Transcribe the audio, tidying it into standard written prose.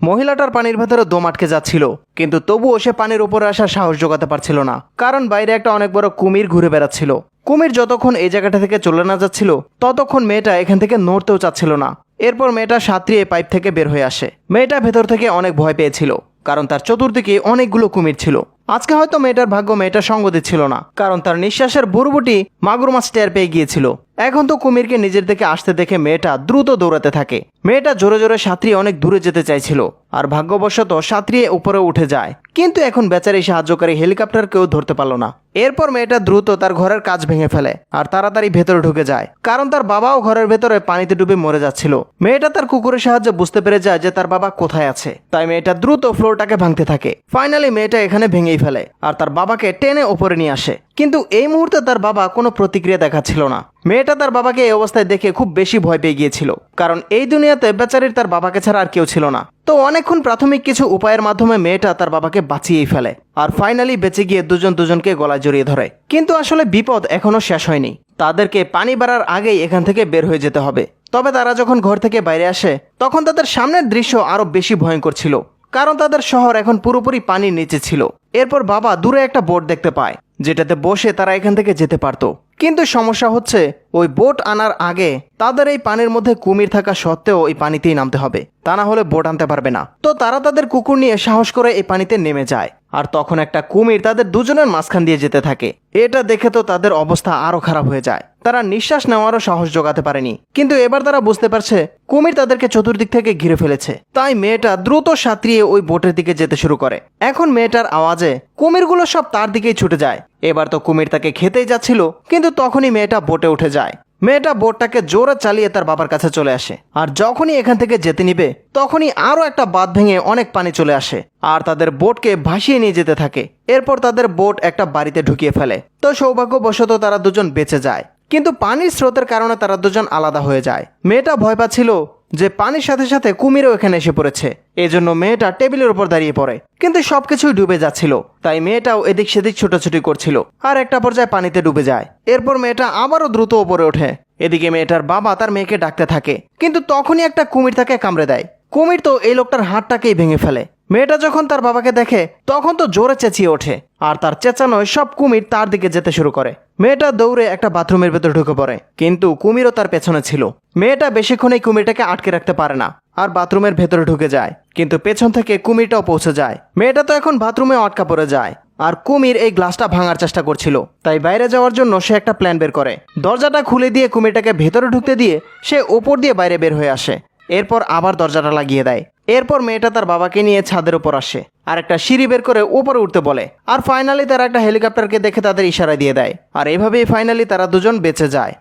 মহিলাটার পানির ভেতরে দম আটকে যাচ্ছিল, কিন্তু তবুও সে পানির উপরে আসার সাহস জোগাতে পারছিল না, কারণ বাইরে একটা অনেক বড় কুমির ঘুরে বেড়াচ্ছিল। কুমির যতক্ষণ এই জায়গাটা থেকে চলে না যাচ্ছিল ততক্ষণ মেয়েটা এখান থেকে নড়তেও চাচ্ছিল না। এরপর মেয়েটা সাঁতরিয়ে পাইপ থেকে বের হয়ে আসে। মেয়েটা ভেতর থেকে অনেক ভয় পেয়েছিল, কারণ তার চতুর্দিকে অনেকগুলো কুমির ছিল। আজকে হয়তো মেয়েটার ভাগ্য মেয়েটার সঙ্গ দিচ্ছিল না, কারণ তার নিঃশ্বাসের বুড়বুটি মাগুর মাছ টের পেয়ে গিয়েছিল। এখন তো কুমিরকে নিজের দিকে আসতে দেখে মেয়েটা দ্রুত দৌড়াতে থাকে। মেয়েটা জোরে জোরে সাঁতরিয়ে অনেক দূরে যেতে চাইছিল, আর ভাগ্যবশত সাঁতরিয়ে উপরে উঠে যায়। কিন্তু এখন বেচারি সাহায্যকারী হেলিকপ্টার কেউ ধরতে পারল না। এরপর মেয়েটা দ্রুত তার ঘরের কাজ ভেঙে ফেলে আর তাড়াতাড়ি ভেতরে ঢুকে যায়, কারণ তার বাবাও ঘরের ভেতরে পানিতে ডুবে মরে যাচ্ছিল। মেয়েটা তার কুকুরের সাহায্যে বুঝতে পেরে যায় যে তার বাবা কোথায় আছে, তাই মেয়েটা দ্রুত ফ্লোরটাকে ভাঙতে থাকে। ফাইনালি মেয়েটা এখানে ভেঙেই ফেলে আর তার বাবাকে টেনে ওপরে নিয়ে আসে। কিন্তু এই মুহূর্তে তার বাবা কোনো প্রতিক্রিয়া দেখাচ্ছিল না। মেয়েটা তার বাবাকে এই অবস্থায় দেখে খুব বেশি ভয় পেয়ে গিয়েছিল, কারণ এই দুনিয়াতে বেচারির তার বাবাকে ছাড়া আর কেউ ছিল না। তো অনেকক্ষণ প্রাথমিক কিছু উপায়ের মাধ্যমে মেয়েটা তার বাবাকে বাঁচিয়েই ফেলে, আর ফাইনালি বেঁচে গিয়ে দুজন দুজনকে গলায় জড়িয়ে ধরে। কিন্তু আসলে বিপদ এখনো শেষ হয়নি। তাদেরকে পানি বাড়ার আগেই এখান থেকে বের হয়ে যেতে হবে। তবে তারা যখন ঘর থেকে বাইরে আসে তখন তাদের সামনের দৃশ্য আরো বেশি ভয়ঙ্কর ছিল, কারণ তাদের শহর এখন পুরোপুরি পানির নিচে ছিল। এরপর বাবা দূরে একটা বোট দেখতে পায়, যেটাতে বসে তারা এখান থেকে যেতে পারত। কিন্তু সমস্যা হচ্ছে ওই বোট আনার আগে তাদের এই পানির মধ্যে কুমির থাকা সত্ত্বেও এই পানিতেই নামতে হবে, তা না হলে বোট আনতে পারবে না। তো তারা তাদের কুকুর নিয়ে সাহস করে এই পানিতে নেমে যায়, আর তখন একটা কুমির তাদের দুজনের মাঝখান দিয়ে যেতে থাকে। এটা দেখে তো তাদের অবস্থা আরো খারাপ হয়ে যায়। তারা নিঃশ্বাস নেওয়ারও সাহস জোগাতে পারেনি। কিন্তু এবার তারা বুঝতে পারছে কুমির তাদেরকে চতুর্দিক থেকে ঘিরে ফেলেছে। তাই মেয়েটা দ্রুত সাঁতরিয়ে ওই বোটের দিকে যেতে শুরু করে। এখন মেয়েটার আওয়াজে কুমিরগুলো সব তার দিকেই ছুটে যায়। এবার তো কুমির তাকে খেতেই যাচ্ছিল, কিন্তু তখনই মেয়েটা বোটে উঠে যায়। মেয়েটা বোটটাকে জোরে চালিয়ে তার বাবার কাছে চলে আসে, আর যখনই এখান থেকে যেতে নিবে তখনই আরো একটা বাঁধ ভেঙে অনেক পানি চলে আসে আর তাদের বোটকে ভাসিয়ে নিয়ে যেতে থাকে। এরপর তাদের বোট একটা বাড়িতে ঢুকিয়ে ফেলে। তো সৌভাগ্যবশত তারা দুজন বেঁচে যায়, কিন্তু পানির স্রোতের কারণে তারা দুজন আলাদা হয়ে যায়। মেয়েটা ভয় পাচ্ছিল যে পানির সাথে সাথে কুমিরও এখানে এসে পড়েছে। এজন্য মেয়েটা টেবিলের উপর দাঁড়িয়ে পড়ে, কিন্তু সবকিছুই ডুবে যাচ্ছিল। তাই মেয়েটাও এদিক সেদিক ছুটোছুটি করছিল, আর একটা পর্যায়ে পানিতে ডুবে যায়। এরপর মেয়েটা আবারও দ্রুত উপরে ওঠে। এদিকে মেয়েটার বাবা তার মেয়েকে ডাকতে থাকে, কিন্তু তখনই একটা কুমির তাকে কামড়ে দেয়। কুমির তো এই লোকটার হাতটাকেই ভেঙে ফেলে। মেয়েটা যখন তার বাবাকে দেখে তখন তো জোরে চেঁচিয়ে ওঠে, আর তার চেঁচানোয় সব কুমির তার দিকে যেতে শুরু করে। মেয়েটা দৌড়ে একটা বাথরুমের ভেতর ঢুকে পড়ে, কিন্তু কুমিরও তার পেছনে ছিল। মেয়েটা বেশিক্ষণ এই কুমিরটাকে আটকে রাখতে পারে না, আর বাথরুমের ভেতরে ঢুকে যায়। কিন্তু পেছন থেকে কুমিরটাও পৌঁছে যায়। মেয়েটা তো এখন বাথরুমে আটকা পড়ে যায়, আর কুমির এই গ্লাসটা ভাঙার চেষ্টা করছিল। তাই বাইরে যাওয়ার জন্য সে একটা প্ল্যান বের করে। দরজাটা খুলে দিয়ে কুমিরটাকে ভেতরে ঢুকতে দিয়ে সে ওপর দিয়ে বাইরে বের হয়ে আসে। এরপর আবার দরজাটা লাগিয়ে দেয়। এরপর মেয়েটা তার বাবাকে নিয়ে ছাদের উপর আসে আর একটা সিঁড়ি বের করে উপরে উঠতে বলে। আর ফাইনালি তারা একটা হেলিকপ্টারকে দেখে তাদের ইশারা দিয়ে দেয়, আর এভাবেই ফাইনালি তারা দুজন বেঁচে যায়।